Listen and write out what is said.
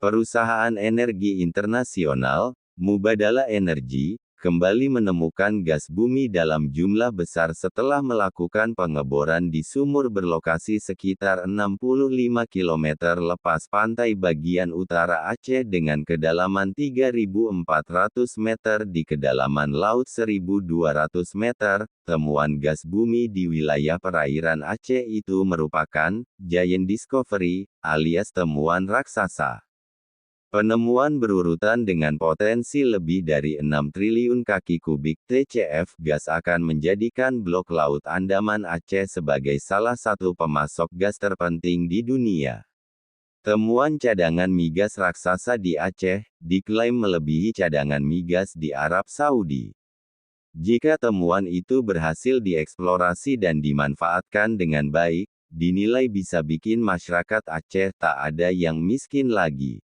Perusahaan energi internasional, Mubadala Energy, kembali menemukan gas bumi dalam jumlah besar setelah melakukan pengeboran di sumur berlokasi sekitar 65 km lepas pantai bagian utara Aceh dengan kedalaman 3.400 meter di kedalaman laut 1.200 meter. Temuan gas bumi di wilayah perairan Aceh itu merupakan giant discovery, alias temuan raksasa. Penemuan berurutan dengan potensi lebih dari 6 triliun kaki kubik TCF gas akan menjadikan blok Laut Andaman Aceh sebagai salah satu pemasok gas terpenting di dunia. Temuan cadangan migas raksasa di Aceh diklaim melebihi cadangan migas di Arab Saudi. Jika temuan itu berhasil dieksplorasi dan dimanfaatkan dengan baik, dinilai bisa bikin masyarakat Aceh tak ada yang miskin lagi.